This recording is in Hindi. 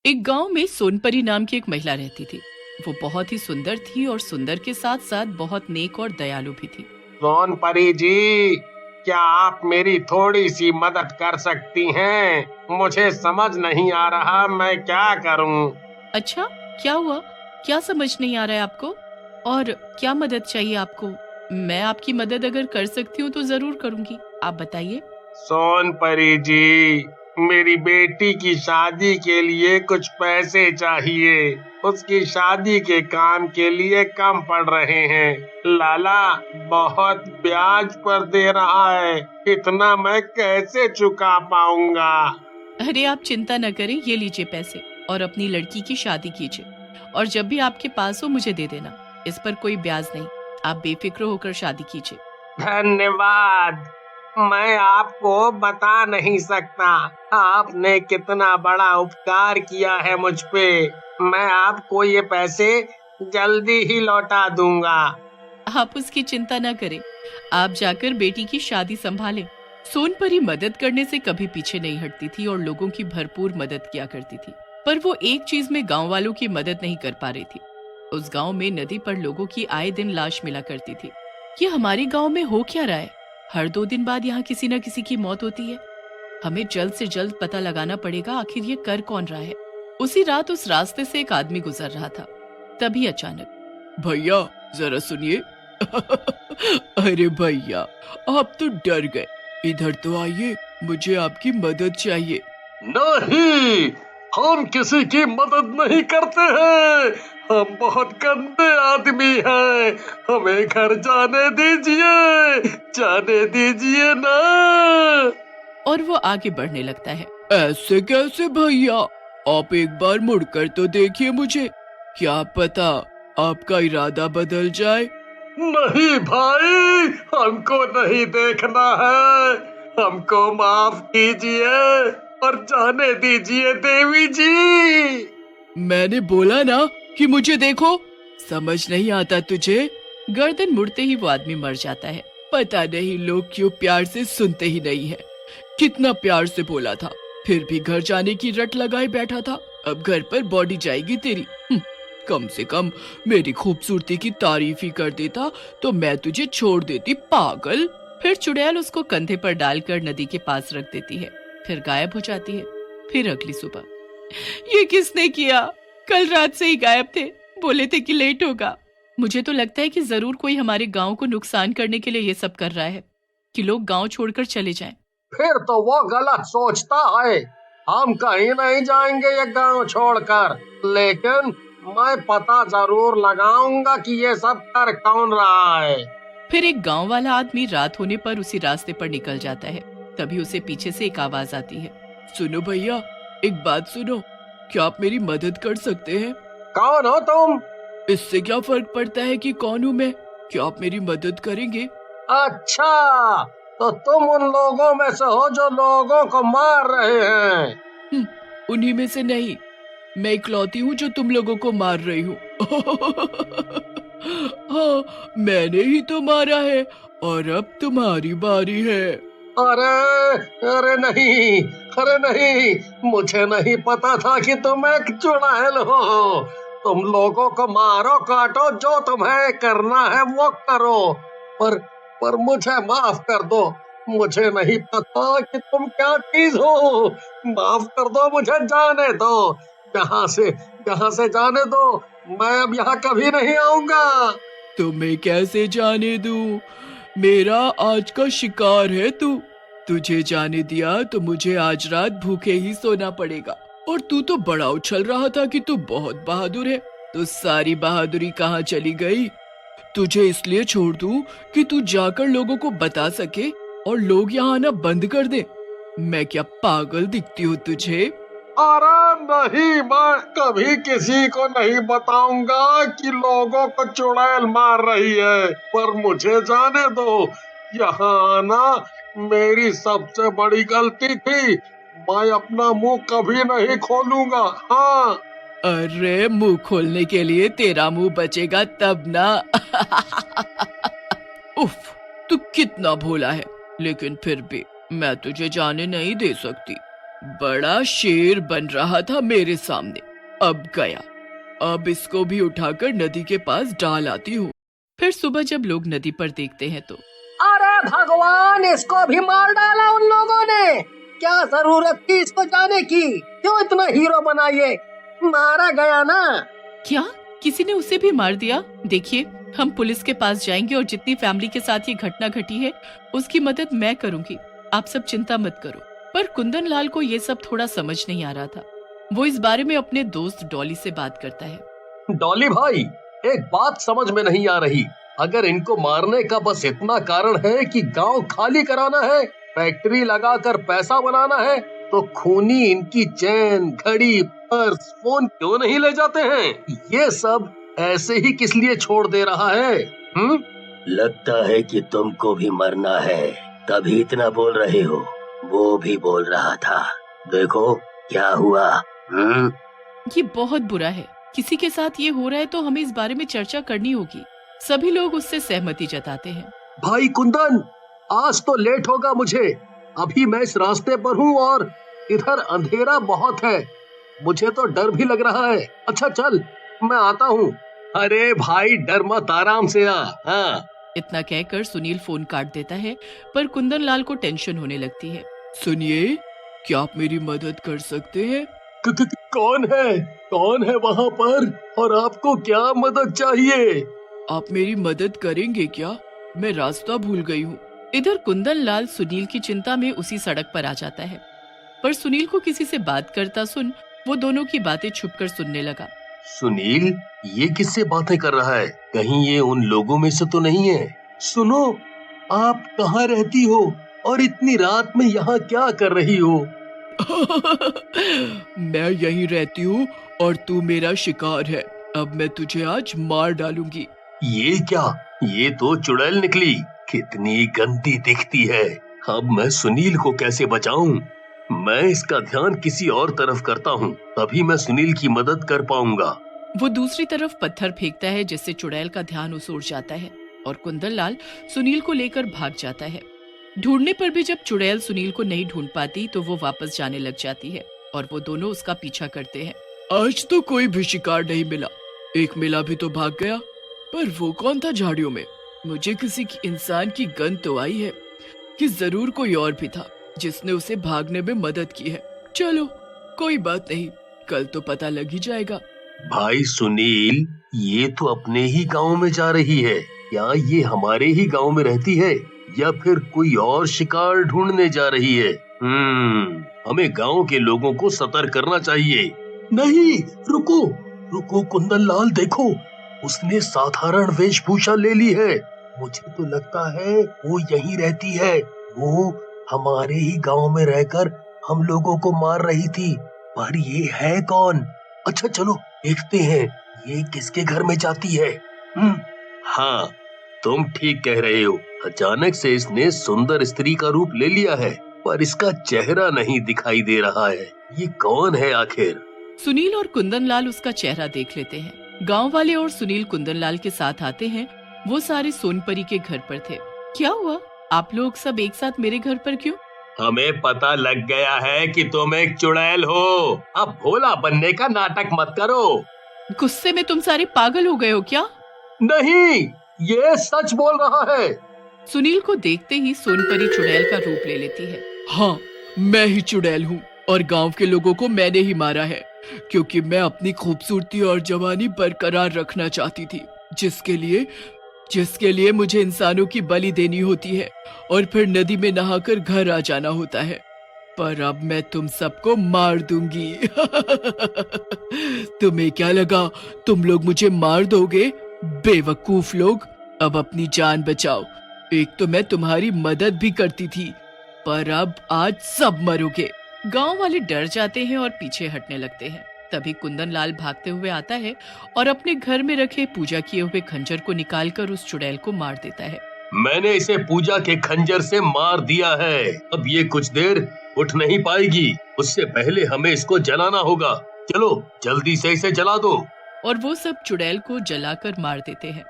एक गांव में सोनपरी नाम की एक महिला रहती थी। वो बहुत ही सुंदर थी और सुंदर के साथ साथ बहुत नेक और दयालु भी थी। सोनपरी जी, क्या आप मेरी थोड़ी सी मदद कर सकती हैं? मुझे समझ नहीं आ रहा मैं क्या करूं। अच्छा, क्या हुआ? क्या समझ नहीं आ रहा है आपको? और क्या मदद चाहिए आपको? मैं आपकी मदद अगर कर सकती हूँ तो जरूर करूंगी। आप बताइए। सोनपरी जी, मेरी बेटी की शादी के लिए कुछ पैसे चाहिए। उसकी शादी के काम के लिए कम पड़ रहे हैं। लाला बहुत ब्याज पर दे रहा है। इतना मैं कैसे चुका पाऊंगा? अरे आप चिंता न करें, ये लीजिए पैसे और अपनी लड़की की शादी कीजिए। और जब भी आपके पास हो मुझे दे देना। इस पर कोई ब्याज नहीं। आप बेफिक्र होकर शादी कीजिए। धन्यवाद। मैं आपको बता नहीं सकता आपने कितना बड़ा उपकार किया है मुझ पे। मैं आपको ये पैसे जल्दी ही लौटा दूंगा। आप उसकी चिंता न करें। आप जाकर बेटी की शादी संभालें। सोनपरी मदद करने से कभी पीछे नहीं हटती थी और लोगों की भरपूर मदद किया करती थी। पर वो एक चीज में गांव वालों की मदद नहीं कर पा रही थी। उस गांव में नदी पर लोगों की आए दिन लाश मिला करती थी। ये हमारे गांव में हो क्या रहा है? हर 2 दिन बाद यहाँ किसी न किसी की मौत होती है। हमें जल्द से जल्द पता लगाना पड़ेगा आखिर ये कर कौन रहा है। उसी रात उस रास्ते से एक आदमी गुजर रहा था। तभी अचानक, भैया जरा सुनिए। अरे भैया, आप तो डर गए। इधर तो आइए, मुझे आपकी मदद चाहिए। नहीं, हम किसी की मदद नहीं करते हैं। हम बहुत गंदे आदमी हैं। हमें घर जाने दीजिए, जाने दीजिए ना। और वो आगे बढ़ने लगता है। ऐसे कैसे भैया? आप एक बार मुड़कर तो देखिए मुझे। क्या पता आपका इरादा बदल जाए। नहीं भाई, हमको नहीं देखना है। हमको माफ कीजिए और जाने दीजिए देवी जी। मैंने बोला ना कि मुझे देखो। समझ नहीं आता तुझे? गर्दन मुड़ते ही वो आदमी मर जाता है। पता नहीं लोग क्यों प्यार से सुनते ही नहीं है। कितना प्यार से बोला था, फिर भी घर जाने की रट लगाए बैठा था। अब घर पर बॉडी जाएगी तेरी। कम से कम मेरी खूबसूरती की तारीफ ही कर देता तो मैं तुझे छोड़ देती, पागल। फिर चुड़ैल उसको कंधे पर डालकर नदी के पास रख देती है, फिर गायब हो जाती है। फिर अगली सुबह, ये किसने किया? कल रात से ही गायब थे, बोले थे कि लेट होगा। मुझे तो लगता है कि जरूर कोई हमारे गांव को नुकसान करने के लिए ये सब कर रहा है कि लोग गांव छोड़कर चले जाएं। फिर तो वो गलत सोचता है। हम कहीं नहीं जाएंगे ये गांव छोड़कर। लेकिन मैं पता जरूर लगाऊंगा कि ये सब कर कौन रहा है। फिर एक गांव वाला आदमी रात होने पर उसी रास्ते पर निकल जाता है। तभी उसे पीछे से एक आवाज आती है। सुनो भैया, एक बात सुनो। क्या आप मेरी मदद कर सकते हैं? कौन हो तुम? इससे क्या फर्क पड़ता है कि कौन हूँ मैं? क्या आप मेरी मदद करेंगे? अच्छा, तो तुम उन लोगों में से हो जो लोगों को मार रहे हैं। उन्हीं में से नहीं। मैं इकलौती हूँ जो तुम लोगों को मार रही हूँ। हाँ, मैंने ही तो मारा है और अब तुम्हारी बारी है। अरे अरे नहीं, अरे नहीं, मुझे नहीं पता था कि तुम एक चुड़ैल हो। तुम लोगों को मारो काटो, जो तुम्हें करना है वो करो। पर मुझे माफ कर दो। मुझे नहीं पता कि तुम क्या चीज हो। माफ कर दो, मुझे जाने दो। यहाँ से जाने दो। मैं अब यहाँ कभी नहीं आऊंगा। तुम्हें कैसे जाने दूं? मेरा आज का शिकार है तू। तुझे जाने दिया तो मुझे आज रात भूखे ही सोना पड़ेगा। और तू तो बड़ा उछल रहा था कि तू बहुत बहादुर है। तो सारी बहादुरी कहाँ चली गई? तुझे इसलिए छोड़ दूं कि तू जाकर लोगों को बता सके और लोग यहाँ आना बंद कर दे। मैं क्या पागल दिखती हूँ तुझे? अरे नहीं, मैं कभी किसी को नहीं बताऊंगा कि लोगों को चुड़ैल मार रही है। पर मुझे जाने दो। यहाँ आना मेरी सबसे बड़ी गलती थी। मैं अपना मुंह कभी नहीं खोलूंगा। हाँ। अरे मुंह खोलने के लिए तेरा मुंह बचेगा तब ना। उफ, तू कितना भोला है। लेकिन फिर भी मैं तुझे जाने नहीं दे सकती। बड़ा शेर बन रहा था मेरे सामने, अब गया। अब इसको भी उठाकर नदी के पास डाल आती हूँ। फिर सुबह जब लोग नदी पर देखते हैं तो अरे भगवान, इसको भी मार डाला उन लोगों ने। क्या जरूरत थी इसको जाने की? क्यों इतना हीरो बना ये? मारा गया ना। क्या किसी ने उसे भी मार दिया? देखिए, हम पुलिस के पास जाएंगे और जितनी फैमिली के साथ ये घटना घटी है उसकी मदद मैं करूंगी। आप सब चिंता मत करो। पर कुंदन लाल को ये सब थोड़ा समझ नहीं आ रहा था। वो इस बारे में अपने दोस्त डॉली से बात करता है। डॉली भाई, एक बात समझ में नहीं आ रही। अगर इनको मारने का बस इतना कारण है कि गांव खाली कराना है, फैक्ट्री लगाकर पैसा बनाना है, तो खूनी इनकी चेन, घड़ी, पर्स, फोन क्यों नहीं ले जाते हैं? ये सब ऐसे ही किस लिए छोड़ दे रहा है? लगता है कि तुमको भी मरना है, तभी इतना बोल रहे हो। वो भी बोल रहा था, देखो क्या हुआ। ये बहुत बुरा है। किसी के साथ ये हो रहा है तो हमें इस बारे में चर्चा करनी होगी। सभी लोग उससे सहमति जताते हैं। भाई कुंदन, आज तो लेट होगा मुझे। अभी मैं इस रास्ते पर हूँ और इधर अंधेरा बहुत है। मुझे तो डर भी लग रहा है। अच्छा चल, मैं आता हूँ। अरे भाई डर मत, आराम से आ। हाँ। इतना कहकर सुनील फोन काट देता है, पर कुंदन लाल को टेंशन होने लगती है। सुनिए, क्या आप मेरी मदद कर सकते हैं? कौन है? कौन है वहाँ पर? और आपको क्या मदद चाहिए? आप मेरी मदद करेंगे क्या? मैं रास्ता भूल गई हूँ। इधर कुंदन लाल सुनील की चिंता में उसी सड़क पर आ जाता है, पर सुनील को किसी से बात करता सुन वो दोनों की बातें छुपकर सुनने लगा। सुनील, ये किससे बातें कर रहा है? कहीं ये उन लोगों में से तो नहीं है? सुनो, आप कहाँ रहती हो और इतनी रात में यहाँ क्या कर रही हो? मैं यहीं रहती हूँ और तू मेरा शिकार है। अब मैं तुझे आज मार डालूंगी। ये क्या? ये तो चुड़ैल निकली। कितनी गंदी दिखती है। अब मैं सुनील को कैसे बचाऊं? मैं इसका ध्यान किसी और तरफ करता हूँ, तभी मैं सुनील की मदद कर पाऊंगा। वो दूसरी तरफ पत्थर फेंकता है जिससे चुड़ैल का ध्यान उस ओर जाता है और कुंदन लाल सुनील को लेकर भाग जाता है। ढूंढने पर भी जब चुड़ैल सुनील को नहीं ढूंढ पाती तो वो वापस जाने लग जाती है और वो दोनों उसका पीछा करते हैं। आज तो कोई भी शिकार नहीं मिला। एक मिला भी तो भाग गया, पर वो कौन था झाड़ियों में? मुझे किसी इंसान की गंध तो आई है कि जरूर कोई और भी था जिसने उसे भागने में मदद की है। चलो कोई बात नहीं, कल तो पता लग ही जाएगा। भाई सुनील, ये तो अपने ही गांव में जा रही है। क्या ये हमारे ही गांव में रहती है या फिर कोई और शिकार ढूंढने जा रही है? हमें गांव के लोगों को सतर्क करना चाहिए। नहीं, रुको रुको कुंदन लाल, देखो उसने साधारण वेशभूषा ले ली है। मुझे तो लगता है वो यहीं रहती है। वो हमारे ही गांव में रहकर हम लोगों को मार रही थी। पर ये है कौन? अच्छा चलो देखते हैं ये किसके घर में जाती है। हाँ, तुम ठीक कह रहे हो। अचानक से इसने सुंदर स्त्री का रूप ले लिया है, पर इसका चेहरा नहीं दिखाई दे रहा है। ये कौन है आखिर? सुनील और कुंदन लाल उसका चेहरा देख लेते हैं। गांव वाले और सुनील कुंदन लाल के साथ आते हैं। वो सारे सोनपरी के घर पर थे। क्या हुआ? आप लोग सब एक साथ मेरे घर पर क्यों? हमें पता लग गया है कि तुम एक चुड़ैल हो। अब भोला बनने का नाटक मत करो। गुस्से में तुम सारे पागल हो गए हो क्या? नहीं, ये सच बोल रहा है। सुनील को देखते ही सोनपरी चुड़ैल का रूप ले लेती है। हाँ, मैं ही चुड़ैल हूँ और गांव के लोगों को मैंने ही मारा है, क्योंकि मैं अपनी खूबसूरती और जवानी बरकरार रखना चाहती थी, जिसके लिए मुझे इंसानों की बलि देनी होती है और फिर नदी में नहाकर घर आ जाना होता है। पर अब मैं तुम सबको मार दूंगी। तुम्हें क्या लगा तुम लोग मुझे मार दोगे? बेवकूफ लोग, अब अपनी जान बचाओ। एक तो मैं तुम्हारी मदद भी करती थी, पर अब आज सब मरोगे। गांव वाले डर जाते हैं और पीछे हटने लगते हैं। तभी कुंदन लाल भागते हुए आता है और अपने घर में रखे पूजा किए हुए खंजर को निकालकर उस चुड़ैल को मार देता है। मैंने इसे पूजा के खंजर से मार दिया है। अब ये कुछ देर उठ नहीं पाएगी। उससे पहले हमें इसको जलाना होगा। चलो जल्दी से इसे जला दो। और वो सब चुड़ैल को जलाकर मार देते हैं।